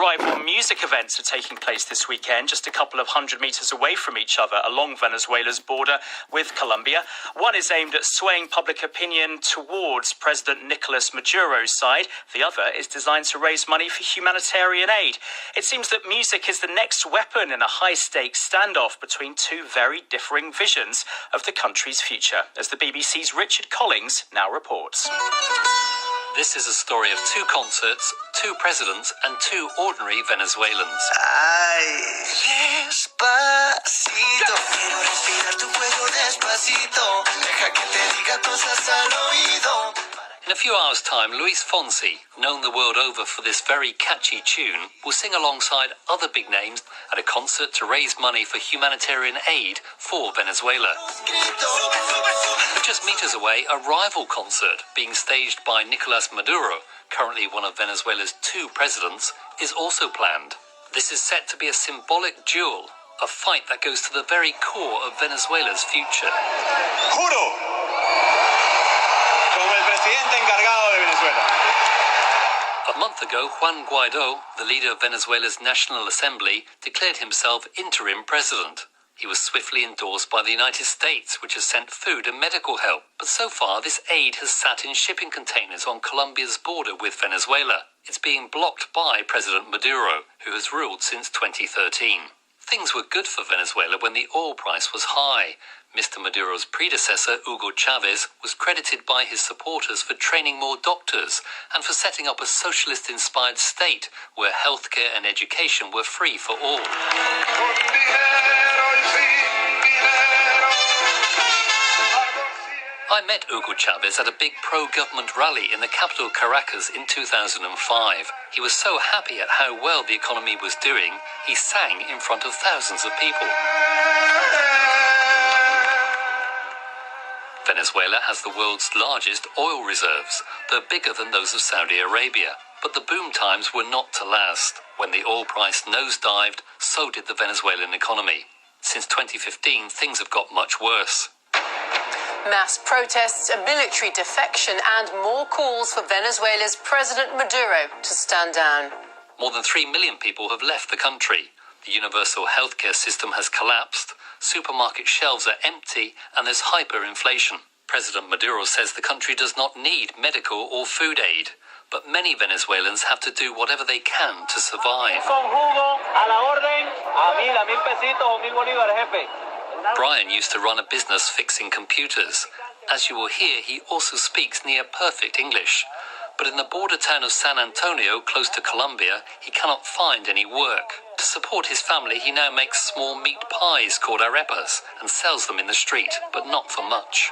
Rival music events are taking place this weekend, just a couple of 100 meters away from each other along Venezuela's border with Colombia. One is aimed at swaying public opinion towards President Nicolas Maduro's side. The other is designed to raise money for humanitarian aid. It seems that music is the next weapon in a high-stakes standoff between two very differing visions of the country's future, as the BBC's Richard Collings now reports. This is a story of two concerts, two presidents, and two ordinary Venezuelans. Ay, despacito, quiero respirar tu cuello despacito, deja que te diga cosas al oído. In a few hours' time, Luis Fonsi, known the world over for this very catchy tune, will sing alongside other big names at a concert to raise money for humanitarian aid for Venezuela. But just meters away, a rival concert being staged by Nicolas Maduro, currently one of Venezuela's two presidents, is also planned. This is set to be a symbolic duel, a fight that goes to the very core of Venezuela's future. Juro. Presidente encargado de Venezuela. A month ago, Juan Guaidó, the leader of Venezuela's National Assembly, declared himself interim president. He was swiftly endorsed by the United States, which has sent food and medical help. But so far, this aid has sat in shipping containers on Colombia's border with Venezuela. It's being blocked by President Maduro, who has ruled since 2013. Things were good for Venezuela when the oil price was high. Mr. Maduro's predecessor, Hugo Chavez, was credited by his supporters for training more doctors and for setting up a socialist-inspired state where healthcare and education were free for all. I met Hugo Chavez at a big pro-government rally in the capital Caracas in 2005. He was so happy at how well the economy was doing, he sang in front of thousands of people. Venezuela has the world's largest oil reserves. They're bigger than those of Saudi Arabia. But the boom times were not to last. When the oil price nosedived, so did the Venezuelan economy. Since 2015, things have got much worse. Mass protests, a military defection, and more calls for Venezuela's President Maduro to stand down. More than 3 million people have left the country. The universal healthcare system has collapsed. Supermarket shelves are empty, and there's hyperinflation. President Maduro says the country does not need medical or food aid, but many Venezuelans have to do whatever they can to survive. Brian used to run a business fixing computers. As you will hear, he also speaks near perfect English. But in the border town of San Antonio, close to Colombia, he cannot find any work. To support his family, he now makes small meat pies called arepas and sells them in the street, but not for much.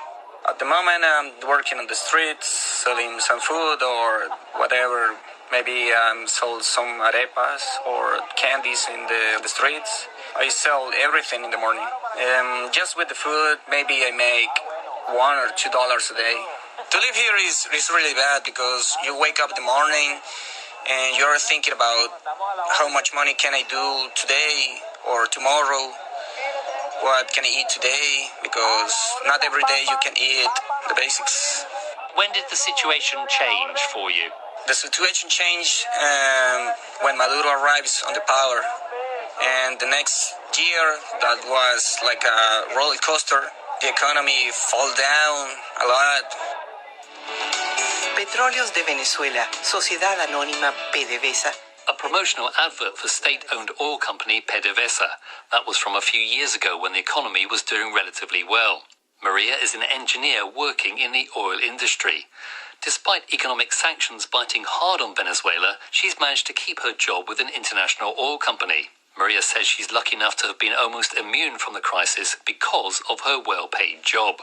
At the moment, I'm working on the streets, selling some food or whatever. Maybe sold some arepas or candies in the streets. I sell everything in the morning. Just with the food, maybe I make $1 or $2 a day. To live here is really bad because you wake up in the morning and you're thinking about how much money can I do today or tomorrow, what can I eat today, because not every day you can eat the basics. When did the situation change for you? The situation changed when Maduro arrives on the power, and the next year that was like a roller coaster. The economy fall down a lot. Petróleos de Venezuela, Sociedad Anónima PDVSA. A promotional advert for state-owned oil company PDVSA. That was from a few years ago when the economy was doing relatively well. Maria is an engineer working in the oil industry. Despite economic sanctions biting hard on Venezuela, she's managed to keep her job with an international oil company. Maria says she's lucky enough to have been almost immune from the crisis because of her well-paid job.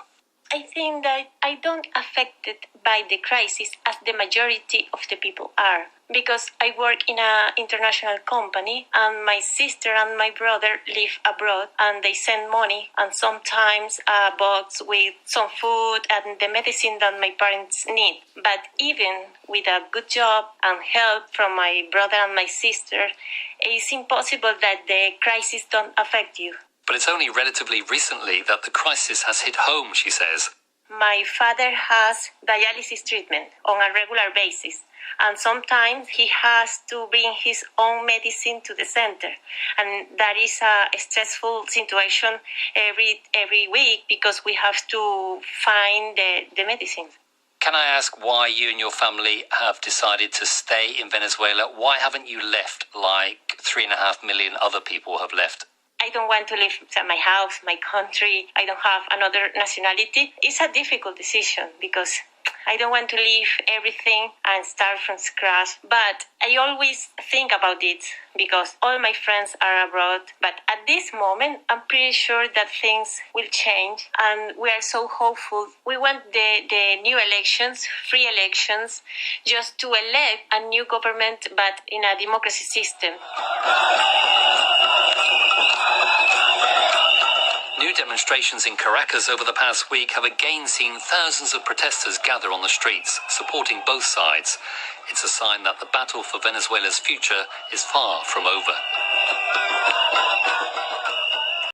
I think that I don't affected by the crisis as the majority of the people are, because I work in an international company and my sister and my brother live abroad and they send money and sometimes a box with some food and the medicine that my parents need. But even with a good job and help from my brother and my sister, it's impossible that the crisis don't affect you. But it's only relatively recently that the crisis has hit home, she says. My father has dialysis treatment on a regular basis, and sometimes he has to bring his own medicine to the center, and that is a stressful situation every week because we have to find the medicines. Can I ask why you and your family have decided to stay in Venezuela? Why haven't you left like 3.5 million other people have left? I don't want to leave my house, my country. I don't have another nationality. It's a difficult decision because I don't want to leave everything and start from scratch. But I always think about it because all my friends are abroad. But at this moment, I'm pretty sure that things will change. And we are so hopeful. We want the new elections, free elections, just to elect a new government, but in a democracy system. New demonstrations in Caracas over the past week have again seen thousands of protesters gather on the streets, supporting both sides. It's a sign that the battle for Venezuela's future is far from over.